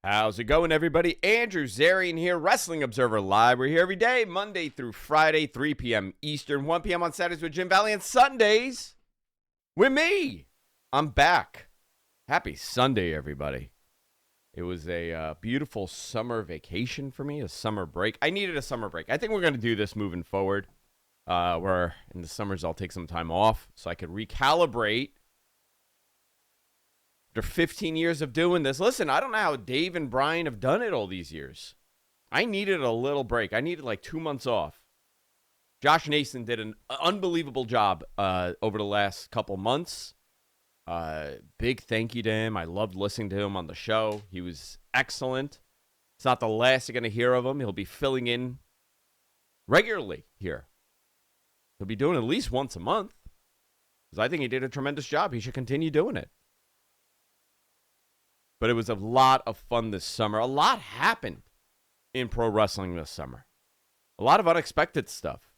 How's it going, everybody? Andrew Zarian here, Wrestling Observer Live. We're here every day, Monday through Friday, 3 p.m. Eastern, 1 p.m. on Saturdays with Jim Valley, and Sundays with me. I'm back. Happy Sunday, everybody. It was a beautiful summer vacation for me, a summer break. I needed a summer break. I think we're going to do this moving forward, where in the summers I'll take some time off so I could recalibrate. After 15 years of doing this, listen, I don't know how Dave and Brian have done it all these years. I needed a little break. I needed like 2 months off. Josh Nason did an unbelievable job over the last couple months. Big thank you to him. I loved listening to him on the show. He was excellent. It's not the last you're going to hear of him. He'll be filling in regularly here. He'll be doing it at least once a month because I think he did a tremendous job. He should continue doing it. But it was a lot of fun this summer. A lot happened in pro wrestling this summer. A lot of unexpected stuff.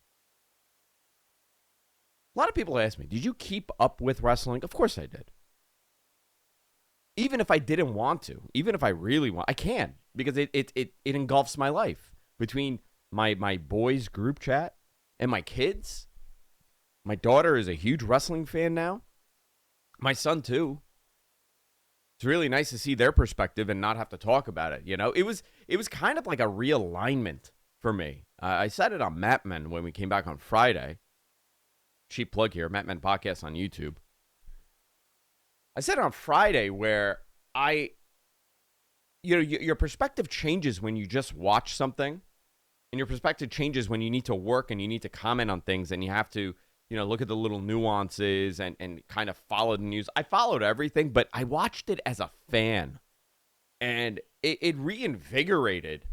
A lot of people ask me, did you keep up with wrestling? Of course I did. Even if I didn't want to, even if I really want, I can, because it engulfs my life. Between my boys' group chat and my kids. My daughter is a huge wrestling fan now. My son, too. It's really nice to see their perspective and not have to talk about it. You know, it was kind of like a realignment for me. I said it on Mat Men when we came back on Friday. Cheap plug here, Mat Men Podcast on YouTube. I said it on Friday where your perspective changes when you just watch something, and your perspective changes when you need to work and you need to comment on things and you have to, look at the little nuances and kind of follow the news. I followed everything, but I watched it as a fan. And it reinvigorated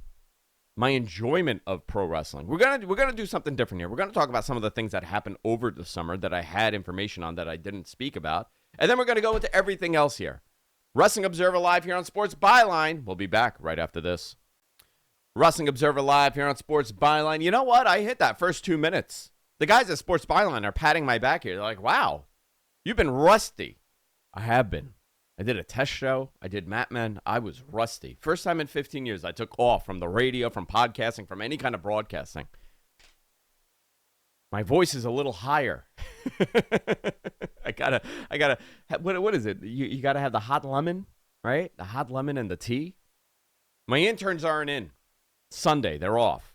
my enjoyment of pro wrestling. We're gonna do something different here. We're gonna talk about some of the things that happened over the summer that I had information on that I didn't speak about. And then we're gonna go into everything else here. Wrestling Observer Live here on Sports Byline. We'll be back right after this. Wrestling Observer Live here on Sports Byline. You know what? I hit that first 2 minutes. The guys at Sports Byline are patting my back here. They're like, wow, you've been rusty. I have been. I did a test show. I did Mat Men. I was rusty. First time in 15 years I took off from the radio, from podcasting, from any kind of broadcasting. My voice is a little higher. I gotta, what is it? You gotta have the hot lemon, right? The hot lemon and the tea. My interns aren't in. Sunday, they're off.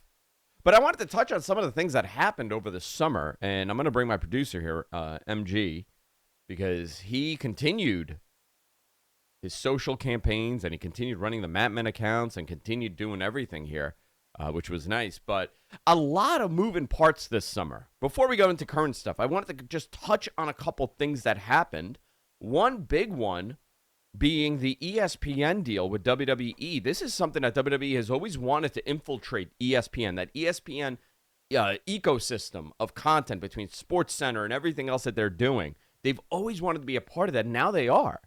But I wanted to touch on some of the things that happened over the summer, and I'm going to bring my producer here, MG, because he continued his social campaigns, and he continued running the Mat Men accounts, and continued doing everything here, which was nice. But a lot of moving parts this summer. Before we go into current stuff, I wanted to just touch on a couple things that happened. One big one being the ESPN deal with WWE. This is something that WWE has always wanted to infiltrate ESPN, that ESPN ecosystem of content between Sports Center and everything else that they're doing. They've always wanted to be a part of that. Now they are.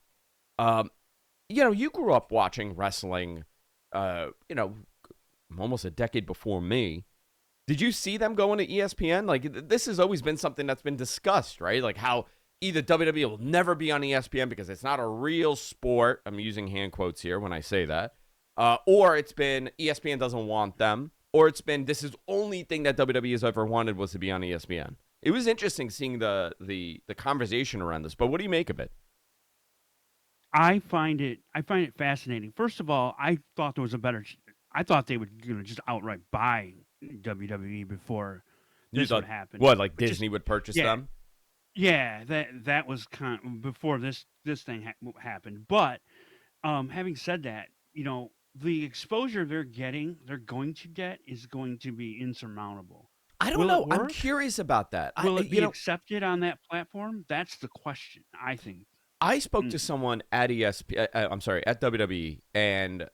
You grew up watching wrestling, almost a decade before me. Did you see them going to ESPN? Like, this has always been something that's been discussed, right? Like how either WWE will never be on ESPN because it's not a real sport. I'm using hand quotes here when I say that. Or it's been ESPN doesn't want them. Or it's been this is the only thing that WWE has ever wanted was to be on ESPN. It was interesting seeing the conversation around this. But what do you make of it? I find it fascinating. First of all, I thought there was I thought they would just outright buy WWE before this would happen. What, like Disney would purchase them? Yeah, that was kind of before this thing happened. But having said that, the exposure they're going to get is going to be insurmountable. I don't know. I'm curious about that. Will it be accepted on that platform? That's the question, I think. I spoke to someone at at WWE, and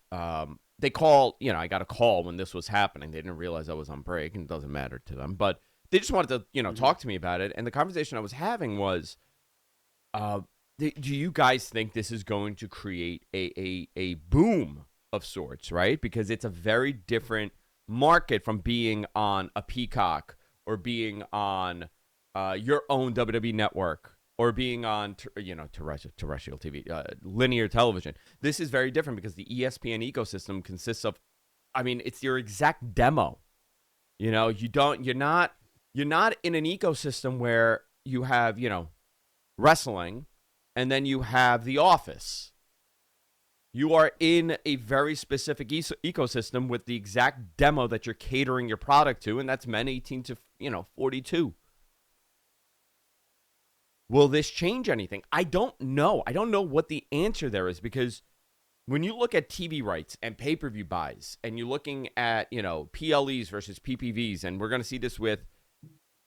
they called, I got a call when this was happening. They didn't realize I was on break, and it doesn't matter to them. But they just wanted to, talk to me about it. And the conversation I was having was, do you guys think this is going to create a boom of sorts, right? Because it's a very different market from being on a Peacock or being on your own WWE network or being on, terrestrial TV, linear television. This is very different because the ESPN ecosystem consists of, it's your exact demo. You're not in an ecosystem where you have, wrestling and then you have The Office. You are in a very specific ecosystem with the exact demo that you're catering your product to, and that's men 18 to 42. Will this change anything? I don't know. I don't know what the answer there is, because when you look at TV rights and pay-per-view buys, and you're looking at PLEs versus PPVs, and we're going to see this with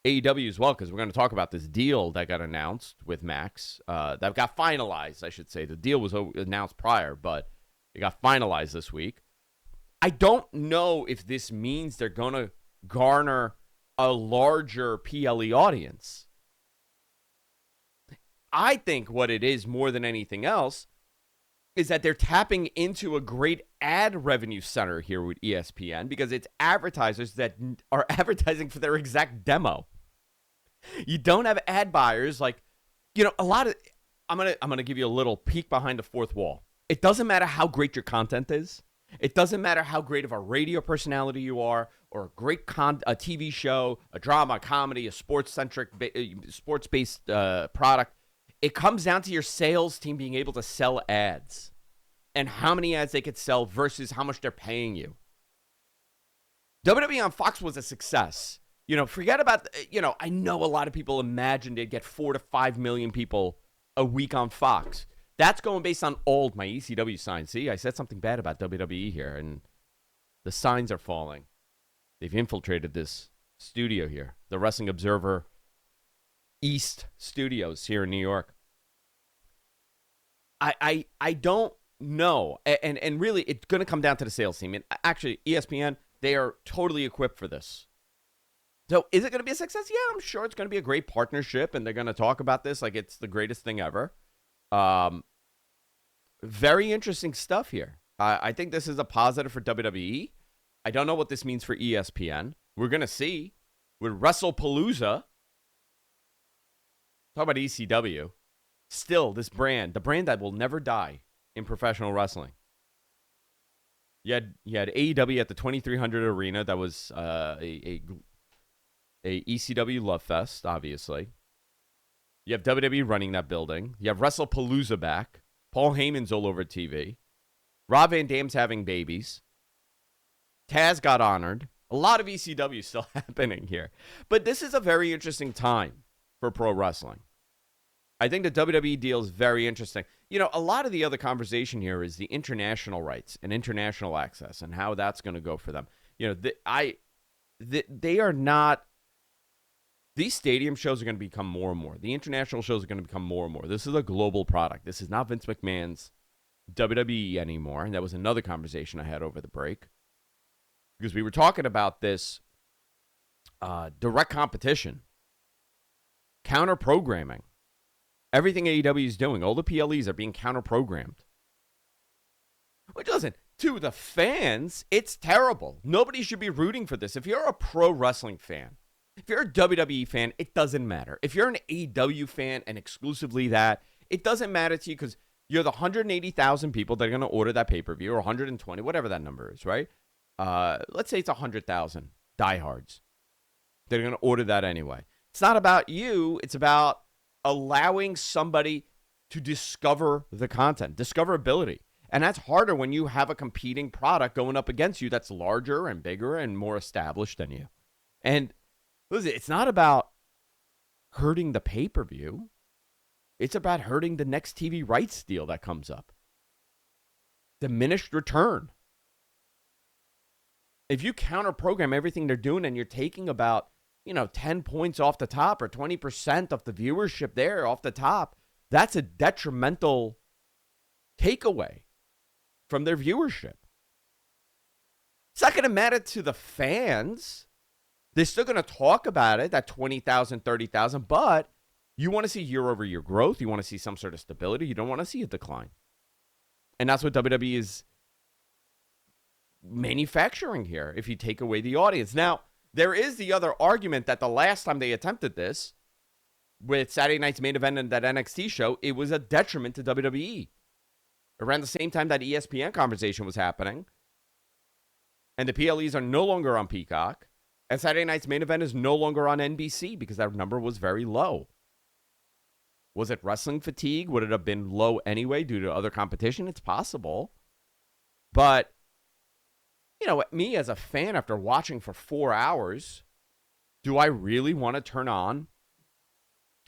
AEW as well, because we're going to talk about this deal that got announced with Max, that got finalized, I should say. The deal was announced prior, but it got finalized this week. I don't know if this means they're going to garner a larger PLE audience. I think what it is more than anything else is that they're tapping into a great ad revenue center here with ESPN, because it's advertisers that are advertising for their exact demo. You don't have ad buyers like, a lot of, I'm going to give you a little peek behind the fourth wall. It doesn't matter how great your content is. It doesn't matter how great of a radio personality you are, or a great a TV show, a drama, a comedy, a sports-centric, sports-based product. It comes down to your sales team being able to sell ads and how many ads they could sell versus how much they're paying you. WWE on Fox was a success. Forget about, I know a lot of people imagined they'd get 4 to 5 million people a week on Fox. That's going based on my ECW signs. See, I said something bad about WWE here, and the signs are falling. They've infiltrated this studio here, the Wrestling Observer East Studios here in New York. I don't know. And really, it's going to come down to the sales team. And actually, ESPN, they are totally equipped for this. So is it going to be a success? Yeah, I'm sure it's going to be a great partnership, and they're going to talk about this like it's the greatest thing ever. Very interesting stuff here. I think this is a positive for WWE. I don't know what this means for ESPN. We're going to see with WrestlePalooza. Talk about ECW. Still, this brand, the brand that will never die in professional wrestling. You had AEW at the 2300 Arena. That was a ECW Love Fest, obviously. You have WWE running that building. You have WrestlePalooza back. Paul Heyman's all over TV. Rob Van Dam's having babies. Taz got honored. A lot of ECW still happening here. But this is a very interesting time for pro wrestling. I think the WWE deal is very interesting. A lot of the other conversation here is the international rights and international access and how that's going to go for them. They are not. These stadium shows are going to become more and more. The international shows are going to become more and more. This is a global product. This is not Vince McMahon's WWE anymore. And that was another conversation I had over the break, because we were talking about this direct competition, counter programming. Everything AEW is doing, all the PLEs are being counter programmed. Which, listen, to the fans, it's terrible. Nobody should be rooting for this. If you're a pro wrestling fan, if you're a WWE fan, it doesn't matter. If you're an AEW fan and exclusively that, it doesn't matter to you, because you're the 180,000 people that are going to order that pay-per-view, or 120, whatever that number is, right? Let's say it's 100,000 diehards. They're going to order that anyway. It's not about you. It's about allowing somebody to discover the content, discoverability. And that's harder when you have a competing product going up against you that's larger and bigger and more established than you. And listen, it's not about hurting the pay-per-view. It's about hurting the next TV rights deal that comes up. Diminished return. If you counter-program everything they're doing and you're taking about 10 points off the top, or 20% of the viewership there off the top, that's a detrimental takeaway from their viewership. It's not going to matter to the fans. They're still going to talk about it, that 20,000, 30,000, but you want to see year-over-year growth. You want to see some sort of stability. You don't want to see a decline. And that's what WWE is manufacturing here, if you take away the audience. Now, there is the other argument that the last time they attempted this, with Saturday night's main event and that NXT show, it was a detriment to WWE. Around the same time that ESPN conversation was happening, and the PLEs are no longer on Peacock, and Saturday night's main event is no longer on NBC because that number was very low. Was it wrestling fatigue? Would it have been low anyway due to other competition? It's possible. But, me as a fan, after watching for 4 hours, do I really want to turn on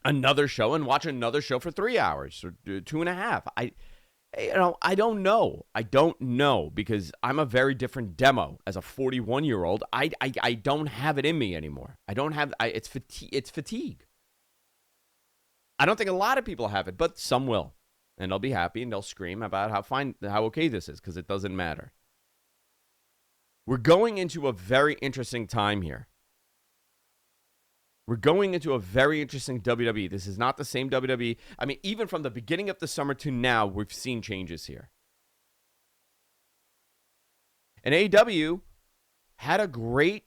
another show and watch another show for 3 hours or 2.5? I don't know. I don't know because I'm a very different demo as a 41-year-old. I don't have it in me anymore. I don't have. It's fatigue. I don't think a lot of people have it, but some will, and they'll be happy and they'll scream about how okay this is because it doesn't matter. We're going into a very interesting time here. We're going into a very interesting WWE. This is not the same WWE. I mean, even from the beginning of the summer to now, we've seen changes here. And AEW had a great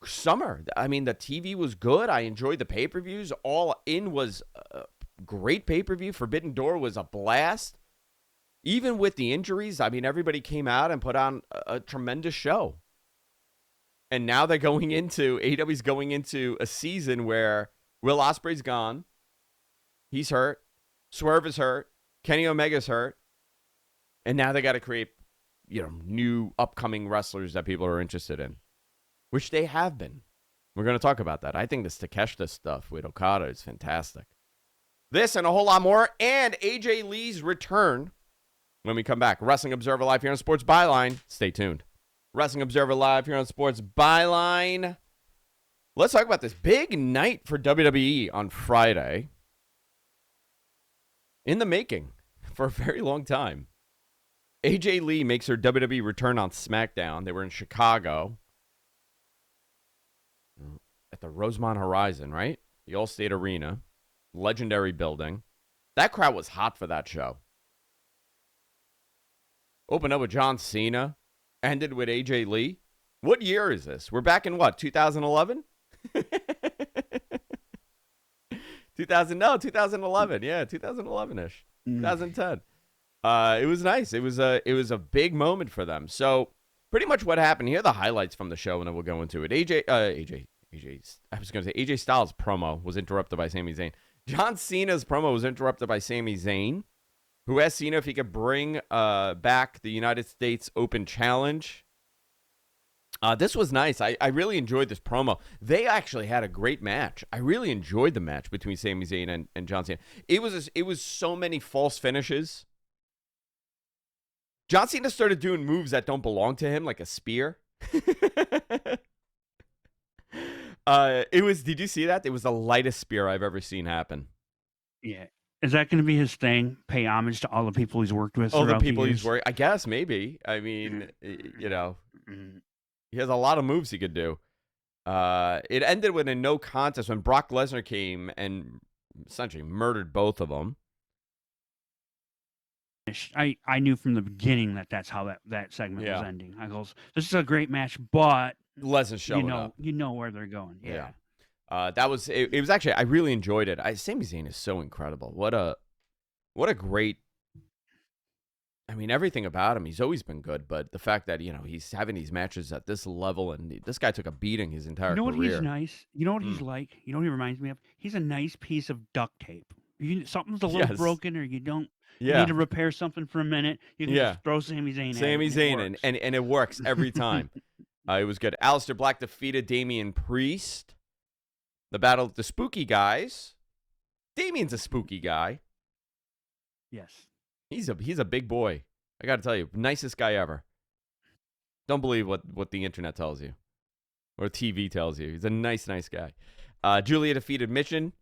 summer. I mean, the TV was good. I enjoyed the pay-per-views. All In was a great pay-per-view. Forbidden Door was a blast. Even with the injuries, I mean, everybody came out and put on a tremendous show. And now they're AEW's going into a season where Will Ospreay's gone. He's hurt. Swerve is hurt. Kenny Omega's hurt. And now they got to create, new upcoming wrestlers that people are interested in, which they have been. We're going to talk about that. I think this Takeshita stuff with Okada is fantastic. This and a whole lot more, and AJ Lee's return when we come back. Wrestling Observer Live here on Sports Byline. Stay tuned. Wrestling Observer Live here on Sports Byline. Let's talk about this big night for WWE on Friday. In the making for a very long time. AJ Lee makes her WWE return on SmackDown. They were in Chicago at the Rosemont Horizon, right? The Allstate Arena. Legendary building. That crowd was hot for that show. Opened up with John Cena. Ended with AJ Lee. What year is this? We're back in what, 2011? 2011. Yeah, 2011-ish. 2010. It was nice. It was a big moment for them. So pretty much what happened here, the highlights from the show, and then we'll go into it. AJ Styles' promo was interrupted by Sami Zayn. John Cena's promo was interrupted by Sami Zayn, who asked Cena if he could bring back the United States Open Challenge. This was nice. I really enjoyed this promo. They actually had a great match. I really enjoyed the match between Sami Zayn and John Cena. It was so many false finishes. John Cena started doing moves that don't belong to him, like a spear. Did you see that? It was the lightest spear I've ever seen happen. Yeah. Is that going to be his thing? Pay homage to all the people he's worked with? All the people he's worked. I guess maybe. I mean, he has a lot of moves he could do. It ended with a no contest when Brock Lesnar came and essentially murdered both of them. I knew from the beginning that's how that segment was ending. I goes, this is a great match, but Lesnar's showing up. You know where they're going. Yeah. That was it was actually, I really enjoyed it. Sami Zayn is so incredible. What a great, I mean, everything about him, he's always been good, but the fact that, he's having these matches at this level, and this guy took a beating his entire career. You know what he's nice? You know what he's like? You know what he reminds me of? He's a nice piece of duct tape. Something's a little broken, or you need to repair something for a minute, you can just throw Sami Zayn in. And it works every time. It was good. Aleister Black defeated Damian Priest. The battle of the spooky guys. Damian's a spooky guy. Yes. He's a big boy. I got to tell you, nicest guy ever. Don't believe what the internet tells you or TV tells you. He's a nice guy. Julia defeated Mission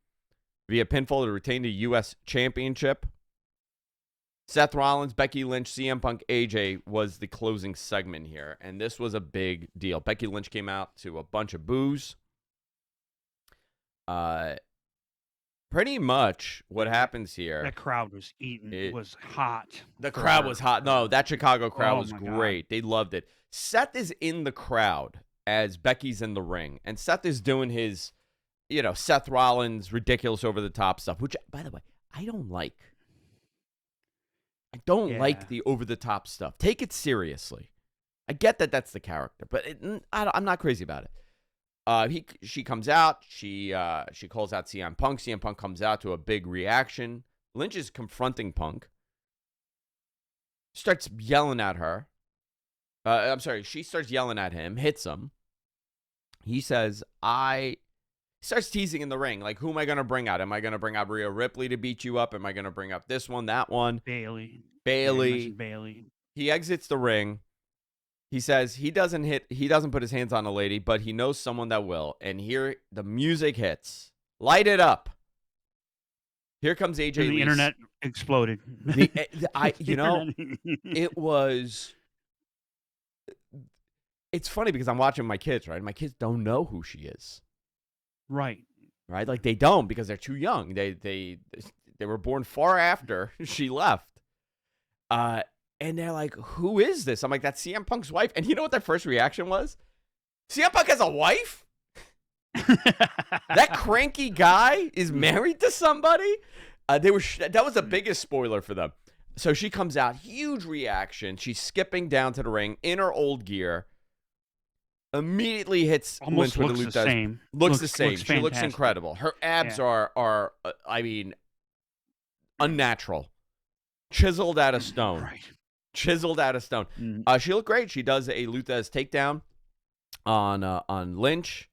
via pinfall to retain the U.S. Championship. Seth Rollins, Becky Lynch, CM Punk, AJ was the closing segment here, and this was a big deal. Becky Lynch came out to a bunch of boos. Pretty much what happens here. That crowd was was hot. The crowd was hot. No, that Chicago crowd was great. God. They loved it. Seth is in the crowd as Becky's in the ring, and Seth is doing his, Seth Rollins ridiculous over the top stuff, which by the way I don't like. I don't like the over the top stuff. Take it seriously. I get that that's the character, but I'm not crazy about it. She comes out. She calls out CM Punk. CM Punk comes out to a big reaction. Lynch is confronting Punk. Starts yelling at her. I'm sorry. She starts yelling at him. Hits him. He says, starts teasing in the ring. Like, who am I going to bring out? Am I going to bring out Rhea Ripley to beat you up? Am I going to bring up this one, that one? Bailey. Bailey. He exits the ring. He says he doesn't put his hands on a lady, but he knows someone that will. And here the music hits. Light it up. Here comes AJ Lee. The internet exploded. It was. It's funny because I'm watching my kids, right? My kids don't know who she is. Right. Like they don't because they're too young. They were born far after she left. And they're like, who is this? I'm like, that's CM Punk's wife. And you know what their first reaction was? CM Punk has a wife? That cranky guy is married to somebody? That was the biggest spoiler for them. So she comes out, huge reaction. She's skipping down to the ring in her old gear. Immediately hits almost Lynch looks with the a same. Looks the same. Looks she looks incredible. Her abs are unnatural. Chiseled out of stone. Right. Chiseled out of stone. Mm. She looked great. She does a Luthez takedown on Lynch.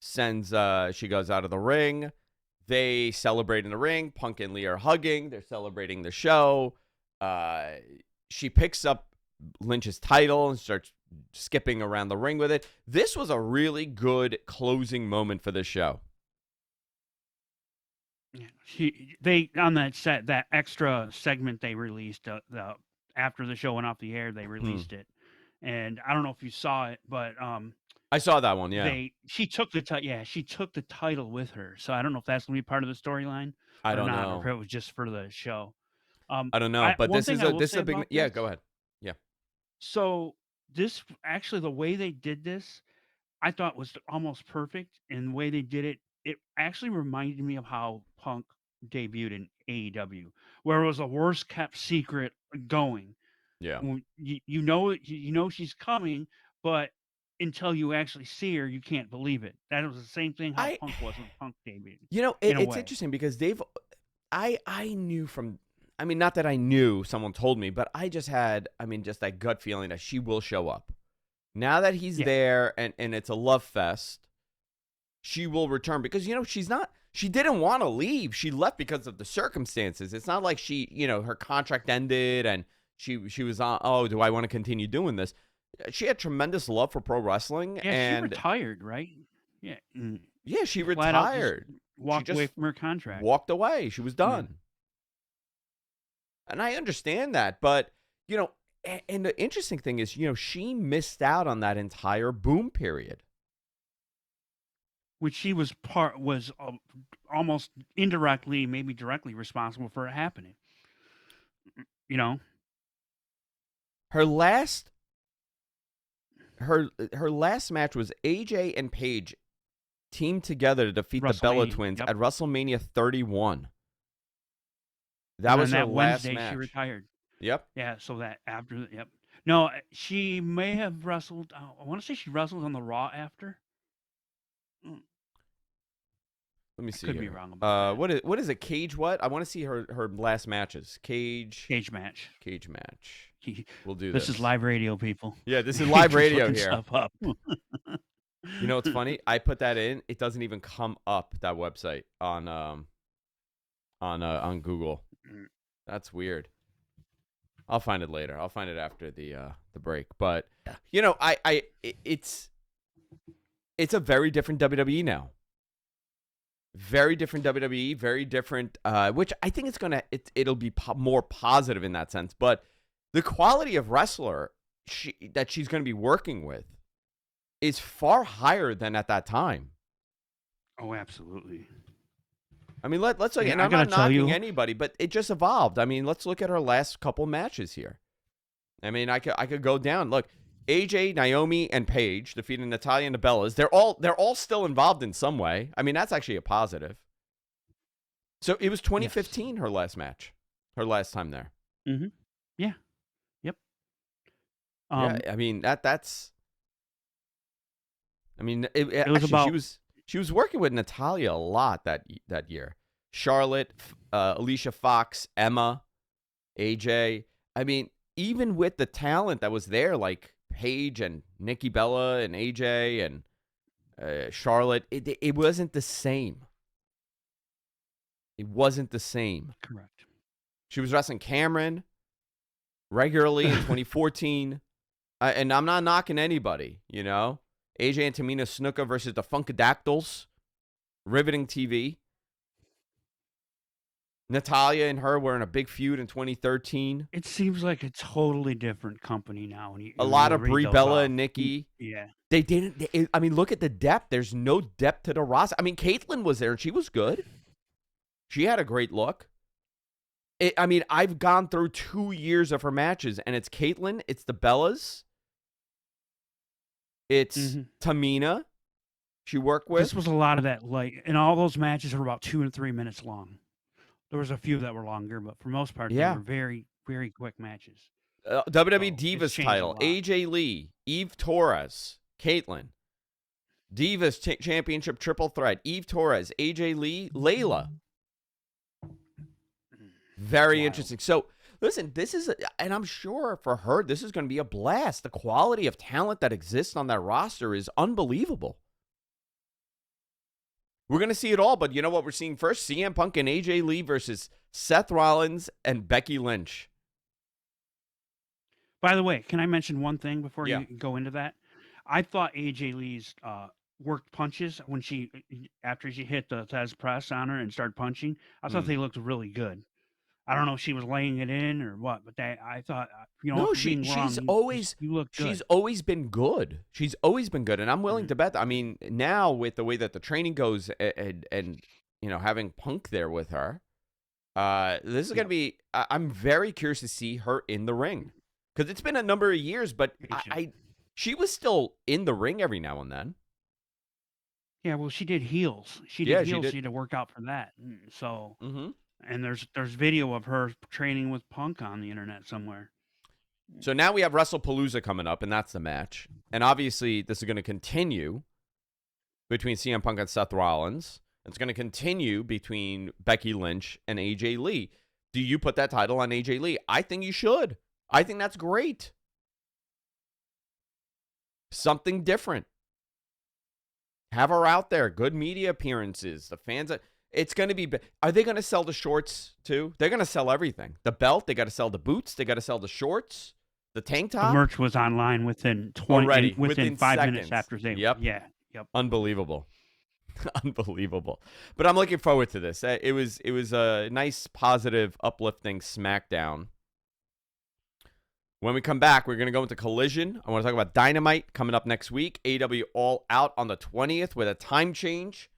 She goes out of the ring. They celebrate in the ring. Punk and Lee are hugging. They're celebrating the show. She picks up Lynch's title and starts skipping around the ring with it. This was a really good closing moment for this show. They on that extra segment they released after the show went off the air, they released it, and I don't know if you saw it, but I saw that one. Yeah, she took the title with her, so I don't know if that's gonna be part of the storyline. I don't know, or if it was just for the show. I don't know, but this is a big. Yeah, go ahead. Yeah. So this actually, the way they did this, I thought was almost perfect, and the way they did it, it actually reminded me of how Punk debuted in AEW, where it was a worst kept secret going. Yeah. You know she's coming, but until you actually see her, you can't believe it. That was the same thing how Punk was when Punk debuted. It's interesting because I knew from, not that I knew, someone told me, but I just had, just that gut feeling that she will show up. Now that he's there and it's a love fest, she will return because, she didn't want to leave. She left because of the circumstances. It's not like she, her contract ended and she was on, oh, do I want to continue doing this? She had tremendous love for pro wrestling. Yeah, and she retired, right? Yeah. Yeah, she retired. Walked away from her contract. Walked away. She was done. Yeah. And I understand that. But, and the interesting thing is, she missed out on that entire boom period. Which she was almost indirectly, maybe directly responsible for it happening. Her last match was AJ and Paige teamed together to defeat the Bella Twins at WrestleMania 31. That was her last Wednesday match. She retired. Yep. Yeah, so that after, yep. No, she may have wrestled. I want to say she wrestled on the Raw after. Let me see. Could be wrong about that. What is it? Cage what? I want to see her last matches. Cage match. We'll do this. This is live radio, people. Yeah, this is live radio here. Stuff up. You know what's funny? I put that in. It doesn't even come up, that website on Google. That's weird. I'll find it later. I'll find it after the break. But it's a very different WWE now. Very different WWE, very different, which I think it'll be more positive in that sense. But the quality of wrestler that she's going to be working with is far higher than at that time. Oh, absolutely. Let's look. And I'm not knocking anybody, but it just evolved. Let's look at her last couple matches here. I could go down. Look, AJ, Naomi, and Paige defeated Natalya and the Bellas. They're all still involved in some way. I mean, that's actually a positive. So it was 2015, her last match, her last time there. Mm-hmm. Yeah. Yep. Yeah, I mean that's. I mean, it was actually, about. she was working with Natalya a lot that year. Charlotte, Alicia Fox, Emma, AJ. I mean, even with the talent that was there, like Paige and Nikki Bella and AJ and Charlotte, it wasn't the same. It wasn't the same. Correct. She was wrestling Cameron regularly in 2014. And I'm not knocking anybody, you know. AJ and Tamina Snuka versus the Funkadactyls. Riveting TV. Natalya and her were in a big feud in 2013. It seems like a totally different company now. A lot of Brie Bella and Nikki. Yeah. They didn't. I mean, look at the depth. There's no depth to the roster. I mean, Caitlyn was there and she was good. She had a great look. I mean, I've gone through 2 years of her matches, and it's Caitlyn, it's the Bellas, it's Tamina she worked with. This was a lot of that, like, and all those matches were about 2 and 3 minutes long. There was a few that were longer, but for most part, they were very, very quick matches. WWE Divas title, AJ Lee, Eve Torres, Caitlyn. Divas Championship triple threat, Eve Torres, AJ Lee, Layla. Very interesting. So, listen, this is, and I'm sure for her, this is going to be a blast. The quality of talent that exists on that roster is unbelievable. We're going to see it all, but you know what we're seeing first? CM Punk and AJ Lee versus Seth Rollins and Becky Lynch. By the way, can I mention one thing before you go into that? I thought AJ Lee's worked punches when after she hit the Tez press on her and started punching, I thought they looked really good. I don't know if she was laying it in or what, but I thought, you know, no, she's always been good. She's always been good, and I'm willing to bet. I mean, now with the way that the training goes, and you know, having Punk there with her, this is gonna be. I'm very curious to see her in the ring because it's been a number of years, but she was still in the ring every now and then. Yeah, well, she did heels. She did heels. She had to work out for that. So. And there's video of her training with Punk on the internet somewhere. So now we have WrestlePalooza coming up, and that's the match. And obviously, this is going to continue between CM Punk and Seth Rollins. It's going to continue between Becky Lynch and AJ Lee. Do you put that title on AJ Lee? I think you should. I think that's great. Something different. Have her out there. Good media appearances. The fans... It's going to be... Are they going to sell the shorts, too? They're going to sell everything. The belt, they got to sell the boots, they got to sell the shorts, the tank top. The merch was online within 20... Within 5 minutes after they... Yep. Yeah. Yep. Unbelievable. Unbelievable. But I'm looking forward to this. It was a nice, positive, uplifting SmackDown. When we come back, we're going to go into Collision. I want to talk about Dynamite coming up next week. AEW All Out on the 20th with a time change.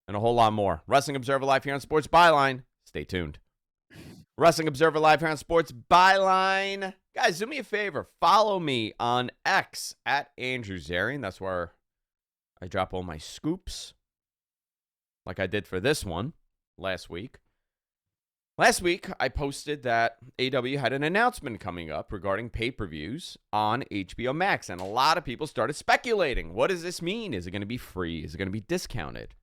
And a whole lot more. Wrestling Observer Live here on Sports Byline. Stay tuned. Wrestling Observer Live here on Sports Byline. Guys, do me a favor. Follow me on X at Andrew Zarian. That's where I drop all my scoops. Like I did for this one last week. Last week, I posted that AEW had an announcement coming up regarding pay-per-views on HBO Max. And a lot of people started speculating. What does this mean? Is it going to be free? Is it going to be discounted?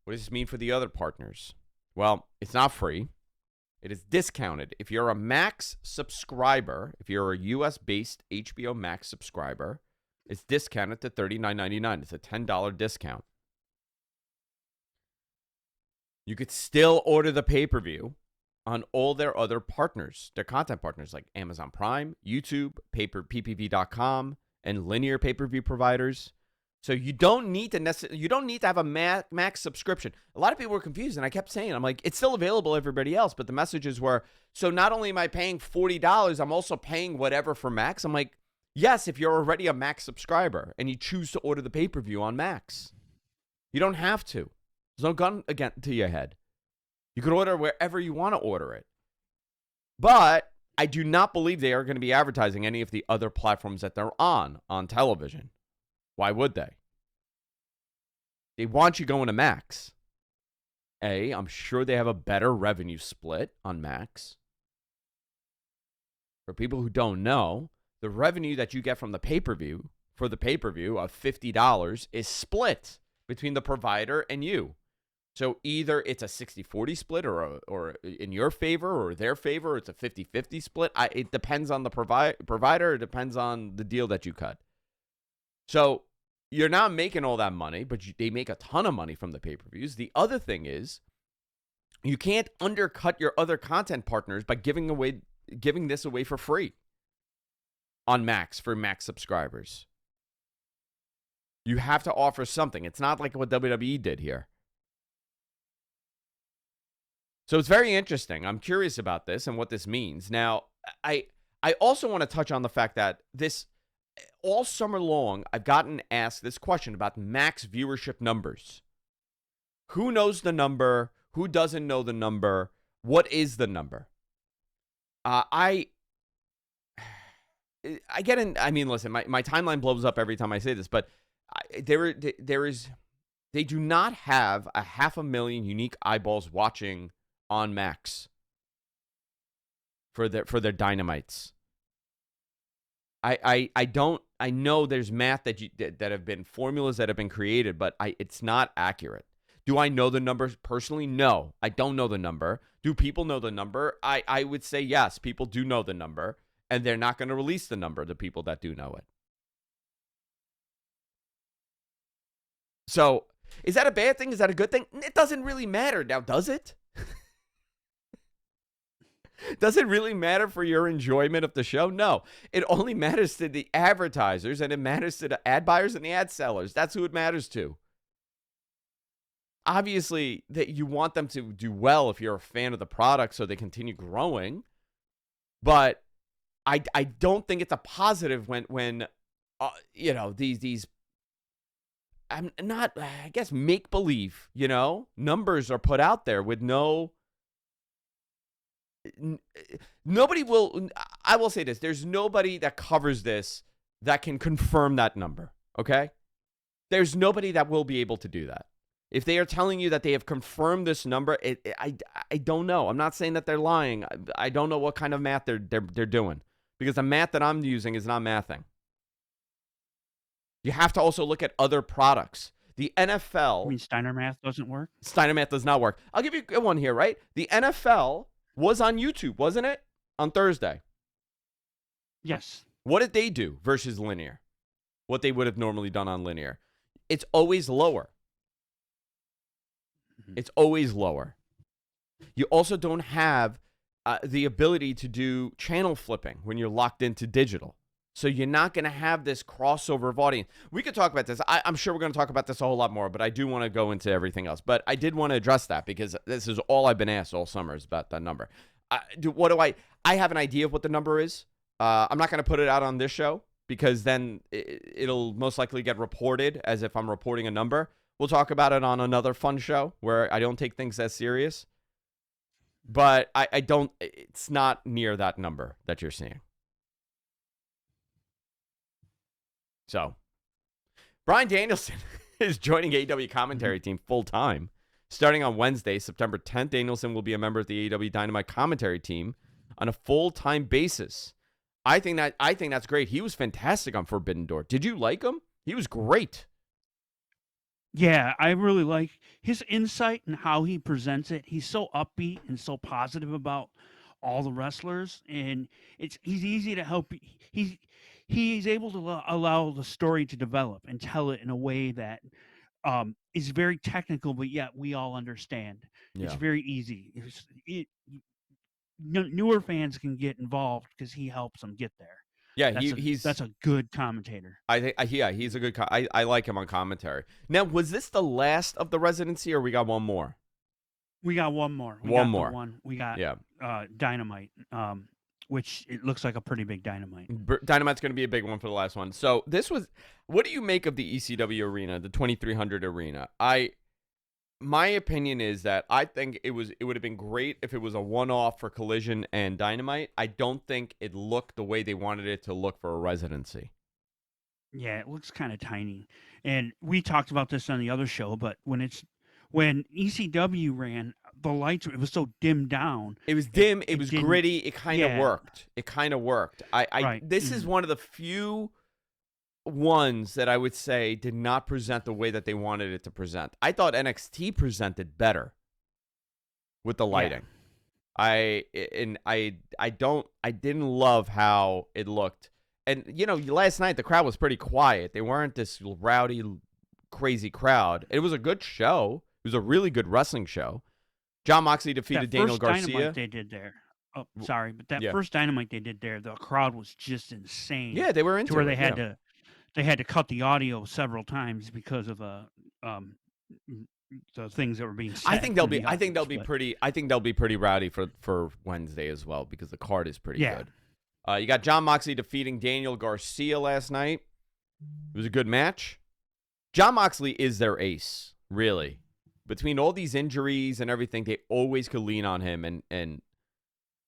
What does this mean for the other partners? Well, it's not free. It is discounted. If you're a Max subscriber, if you're a U.S.-based HBO Max subscriber, it's discounted to $39.99. It's a $10 discount. You could still order the pay-per-view on all their other partners, their content partners like Amazon Prime, YouTube, PPV.com, and linear pay-per-view providers. So you don't need to have a Max subscription. A lot of people were confused, and I kept saying, I'm like, it's still available to everybody else, but the messages were, so not only am I paying $40, I'm also paying whatever for Max. I'm like, yes, if you're already a Max subscriber and you choose to order the pay-per-view on Max. You don't have to. There's no gun again to your head. You could order wherever you want to order it. But I do not believe they are going to be advertising any of the other platforms that they're on television. Why would they? They want you going to Max. I'm sure they have a better revenue split on Max. For people who don't know, the revenue that you get from the pay-per-view, for the pay-per-view of $50 is split between the provider and you. So either it's a 60-40 split or in your favor or their favor, or it's a 50-50 split. It depends on the provider. It depends on the deal that you cut. So you're not making all that money, but they make a ton of money from the pay-per-views. The other thing is you can't undercut your other content partners by giving this away for free on Max for Max subscribers. You have to offer something. It's not like what WWE did here. So it's very interesting. I'm curious about this and what this means. Now, I also want to touch on the fact that this, all summer long, I've gotten asked this question about Max viewership numbers. Who knows the number? Who doesn't know the number? What is the number? I get in. I mean, listen, my timeline blows up every time I say this, but they do not have 500,000 unique eyeballs watching on Max for their Dynamites. I know there's math that have been formulas that have been created, but it's not accurate. Do I know the numbers personally? No, I don't know the number. Do people know the number? I would say yes, people do know the number, and they're not going to release the number, the people that do know it. So, is that a bad thing? Is that a good thing? It doesn't really matter. Now, does it? Does it really matter for your enjoyment of the show? No. It only matters to the advertisers, and it matters to the ad buyers and the ad sellers. That's who it matters to. Obviously, that you want them to do well if you're a fan of the product so they continue growing. But I don't think it's a positive when these I'm not, I guess, make-believe, numbers are put out there with nobody will, I will say this, there's nobody that covers this that can confirm that number, okay? There's nobody that will be able to do that. If they are telling you that they have confirmed this number, I don't know. I'm not saying that they're lying. I don't know what kind of math they're doing, because the math that I'm using is not mathing. You have to also look at other products. The NFL. You mean Steiner math doesn't work? Steiner math does not work. I'll give you a good one here, right? The NFL was on YouTube, wasn't it? On Thursday. Yes. What did they do versus linear? What they would have normally done on linear. It's always lower. It's always lower. You also don't have the ability to do channel flipping when you're locked into digital. So you're not going to have this crossover of audience. We could talk about this. I'm sure we're going to talk about this a whole lot more, but I do want to go into everything else. But I did want to address that because this is all I've been asked all summer is about that number. I have an idea of what the number is. I'm not going to put it out on this show because then it'll most likely get reported as if I'm reporting a number. We'll talk about it on another fun show where I don't take things as serious. But it's not near that number that you're seeing. So, Bryan Danielson is joining AEW commentary team full-time. Starting on Wednesday, September 10th, Danielson will be a member of the AEW Dynamite commentary team on a full-time basis. I think that's great. He was fantastic on Forbidden Door. Did you like him? He was great. Yeah, I really like his insight and how he presents it. He's so upbeat and so positive about all the wrestlers, and he's easy to help. He's able to allow the story to develop and tell it in a way that is very technical, but yet we all understand. Yeah. It's very easy. Newer fans can get involved because he helps them get there. Yeah, that's a good commentator. I think he's a good. I like him on commentary. Now, was this the last of the residency, or we got one more? We got one more. We got Dynamite, which it looks like a pretty big Dynamite. Dynamite's going to be a big one for the last one. So this was. What do you make of the ECW arena, the 2300 arena? my opinion is that I think it would have been great if it was a one-off for Collision and Dynamite. I don't think it looked the way they wanted it to look for a residency. Yeah, it looks kind of tiny. And we talked about this on the other show, but when ECW ran, the lights, it was so dimmed down. It was dim. It was gritty. It kind of worked. Right. This is one of the few ones that I would say did not present the way that they wanted it to present. I thought NXT presented better with the lighting. I didn't love how it looked. And last night the crowd was pretty quiet. They weren't this rowdy, crazy crowd. It was a good show. It was a really good wrestling show. John Moxley defeated Daniel Garcia. Dynamite they did there. Oh, sorry, but that first Dynamite they did there, the crowd was just insane. Yeah, they were into to where it, they had to cut the audio several times because of the things that were being said. I think they'll be pretty rowdy for Wednesday as well because the card is pretty good. You got John Moxley defeating Daniel Garcia last night. It was a good match. John Moxley is their ace, really. Between all these injuries and everything, they always could lean on him. And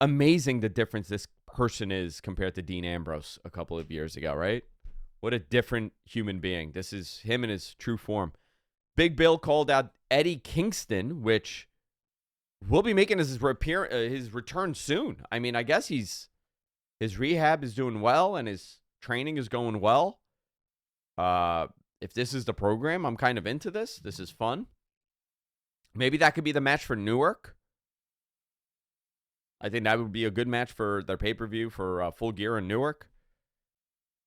amazing the difference this person is compared to Dean Ambrose a couple of years ago, right? What a different human being. This is him in his true form. Big Bill called out Eddie Kingston, which will be making his return soon. I mean, I guess his rehab is doing well and his training is going well. If this is the program, I'm kind of into this. This is fun. Maybe that could be the match for Newark. I think that would be a good match for their pay-per-view for Full Gear in Newark,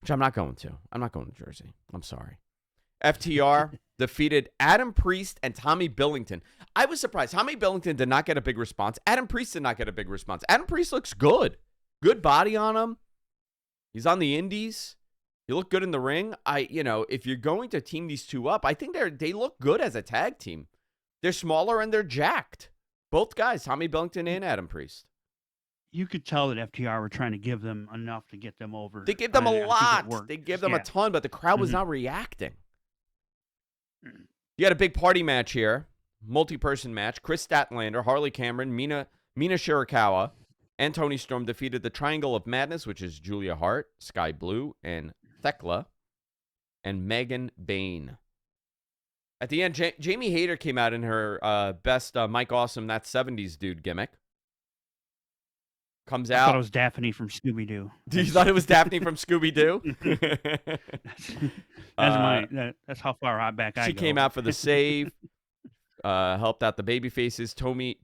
which I'm not going to. I'm not going to Jersey. I'm sorry. FTR defeated Adam Priest and Tommy Billington. I was surprised. Tommy Billington did not get a big response. Adam Priest did not get a big response. Adam Priest looks good. Good body on him. He's on the indies. He looked good in the ring. If you're going to team these two up, I think they look good as a tag team. They're smaller and they're jacked. Both guys, Tommy Billington and Adam Priest. You could tell that FTR were trying to give them enough to get them over. They give them a lot. They give them a ton, but the crowd was not reacting. You had a big party match here. Multi-person match. Chris Statlander, Harley Cameron, Mina Shirakawa, and Tony Storm defeated the Triangle of Madness, which is Julia Hart, Sky Blue, and Thekla, and Megan Bain. At the end, Jamie Hayter came out in her best Mike Awesome, That 70s Dude gimmick. Comes out. I thought it was Daphne from Scooby-Doo. You thought it was Daphne from Scooby-Doo? That's how far back I go. She came out for the save, helped out the baby faces. Tony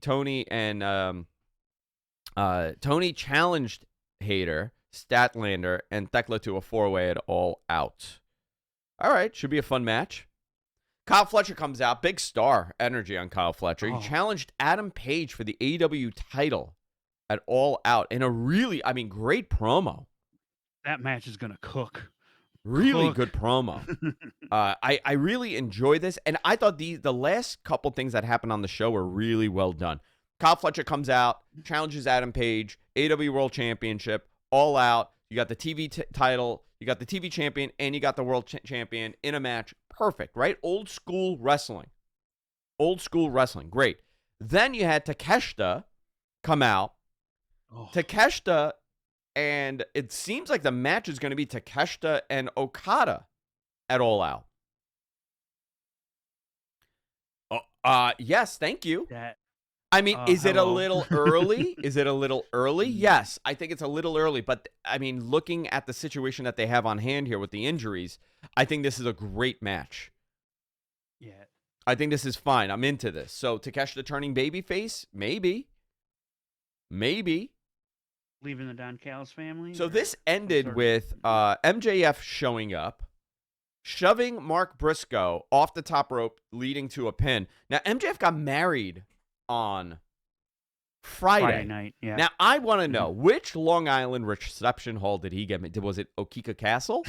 challenged Hayter, Statlander, and Thekla to a 4-way at All Out. All right, should be a fun match. Kyle Fletcher comes out. Big star energy on Kyle Fletcher. He challenged Adam Page for the AEW title at All Out in a really, great promo. That match is going to cook. Really good promo. I really enjoy this, and I thought the last couple things that happened on the show were really well done. Kyle Fletcher comes out, challenges Adam Page, AEW World Championship, All Out. You got the TV title, you got the TV champion, and you got the World Champion in a match. Perfect, right? Old school wrestling. Great. Then you had Takeshita come out. Takeshita, and it seems like the match is going to be Takeshita and Okada at All Out. Yes, thank you. Is it a little early? Yes, I think it's a little early. But, looking at the situation that they have on hand here with the injuries, I think this is a great match. Yeah. I think this is fine. I'm into this. So, Takeshita turning babyface? Maybe. Leaving the Don Callis family? So, this ended with MJF showing up, shoving Mark Briscoe off the top rope, leading to a pin. Now, MJF got married on Friday night. Yeah. Now I want to know which Long Island reception hall did he get? Was it Okeka Castle?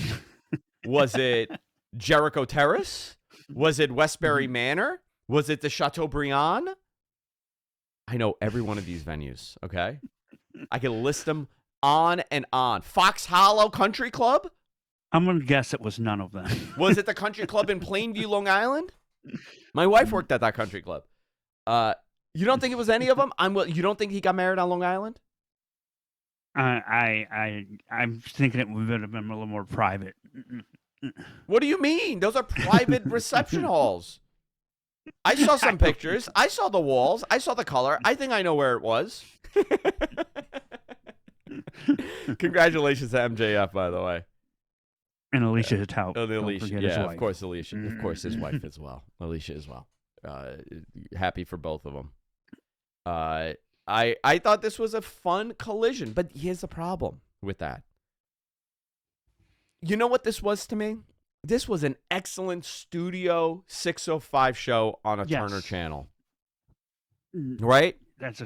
Was it Jericho Terrace? Was it Westbury Manor? Was it the Chateaubriand? I know every one of these venues. Okay, I can list them on and on. Fox Hollow Country Club. I'm gonna guess it was none of them. Was it the Country Club in Plainview, Long Island? My wife worked at that country club. You don't think it was any of them? You don't think he got married on Long Island? I'm thinking it would have been a little more private. What do you mean? Those are private reception halls. I saw some pictures. I saw the walls. I saw the color. I think I know where it was. Congratulations to MJF, by the way. And Alicia Hittau. Oh, Alicia. Yeah, of course, Alicia. Of course, his wife as well. Alicia as well. Happy for both of them. I thought this was a fun collision, but here's the problem with that. You know what this was to me? This was an excellent Studio 605 show on a Turner channel. Right?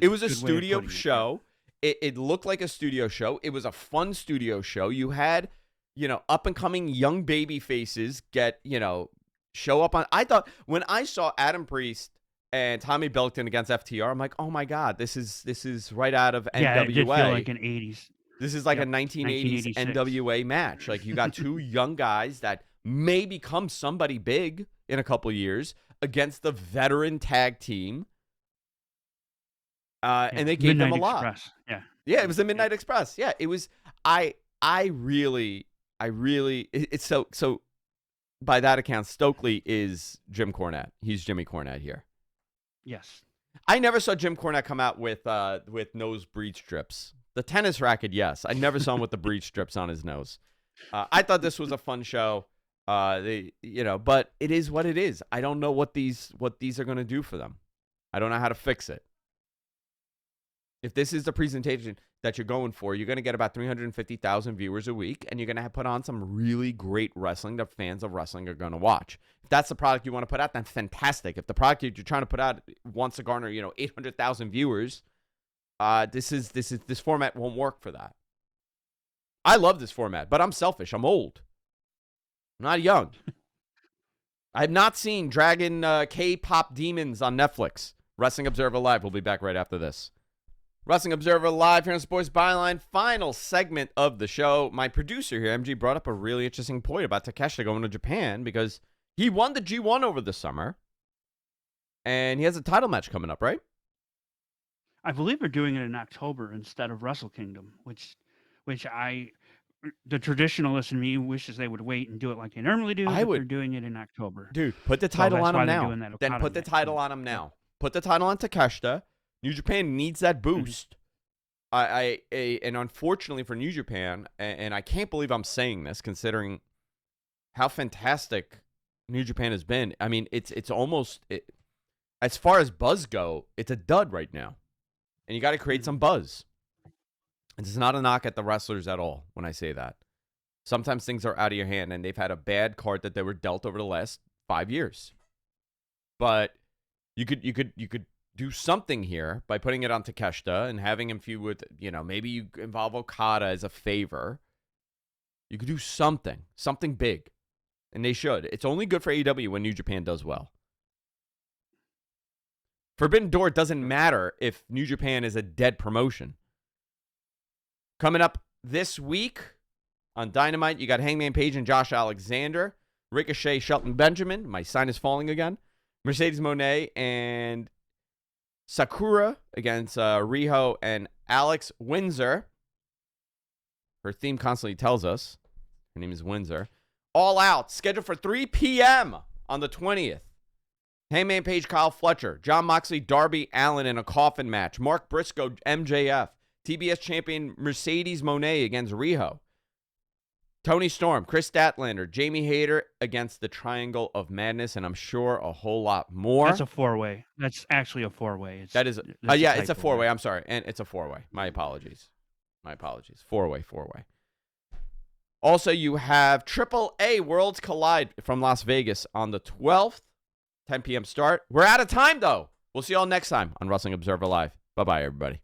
It was a studio show. It looked like a studio show. It was a fun studio show. You had, up and coming young baby faces show up on. I thought when I saw Adam Priest and Tommy Belton against FTR, I'm like, oh my God, this is right out of NWA. Yeah, it did feel like an 80s. This is like a 1980s NWA match. Like you got two young guys that may become somebody big in a couple years against the veteran tag team. And they gave them a lot. Express. Yeah, it was the Midnight Express. Yeah, it was. I really, it's so. By that account, Stokely is Jim Cornette. He's Jimmy Cornette here. Yes. I never saw Jim Cornette come out with nose breed strips. The tennis racket, yes. I never saw him with the breed strips on his nose. I thought this was a fun show. But it is what it is. I don't know what these are going to do for them. I don't know how to fix it. If this is the presentation that you're going for, you're going to get about 350,000 viewers a week, and you're going to put on some really great wrestling that fans of wrestling are going to watch. If that's the product you want to put out, then fantastic. If the product you're trying to put out wants to garner, 800,000 viewers, this format won't work for that. I love this format, but I'm selfish. I'm old. I'm not young. I have not seen Dragon K-Pop Demons on Netflix. Wrestling Observer Live. We'll be back right after this. Wrestling Observer Live here on Sports Byline. Final segment of the show. My producer here, MG, brought up a really interesting point about Takeshita going to Japan because he won the G1 over the summer. And he has a title match coming up, right? I believe they're doing it in October instead of Wrestle Kingdom, which the traditionalist in me wishes they would wait and do it like they normally do. They're doing it in October. Dude, put the title on him now. Then put the title on him now. Put the title on Takeshita. New Japan needs that boost. And unfortunately for New Japan, and I can't believe I'm saying this considering how fantastic New Japan has been. I mean, it's almost as far as buzz go, it's a dud right now. And you got to create some buzz. And it's not a knock at the wrestlers at all when I say that. Sometimes things are out of your hand, and they've had a bad card that they were dealt over the last 5 years. But you could do something here by putting it on Takeshita and having him feud with, maybe you involve Okada as a favor. You could do something big. And they should. It's only good for AEW when New Japan does well. Forbidden Door doesn't matter if New Japan is a dead promotion. Coming up this week on Dynamite, you got Hangman Page and Josh Alexander, Ricochet, Shelton Benjamin. My sign is falling again. Mercedes Moné and Sakura against Riho and Alex Windsor. Her theme constantly tells us. Her name is Windsor. All Out, scheduled for 3 p.m. on the 20th. Hangman Page, Kyle Fletcher. John Moxley, Darby Allin in a coffin match. Mark Briscoe, MJF. TBS champion Mercedes Moné against Riho. Tony Storm, Chris Statlander, Jamie Hayter against the Triangle of Madness, and I'm sure a whole lot more. That's a four-way. That's actually a four-way. It's a four-way. I'm sorry. And it's a four-way. My apologies. Four-way. Also, you have AAA Worlds Collide from Las Vegas on the 12th, 10 p.m. start. We're out of time, though. We'll see you all next time on Wrestling Observer Live. Bye-bye, everybody.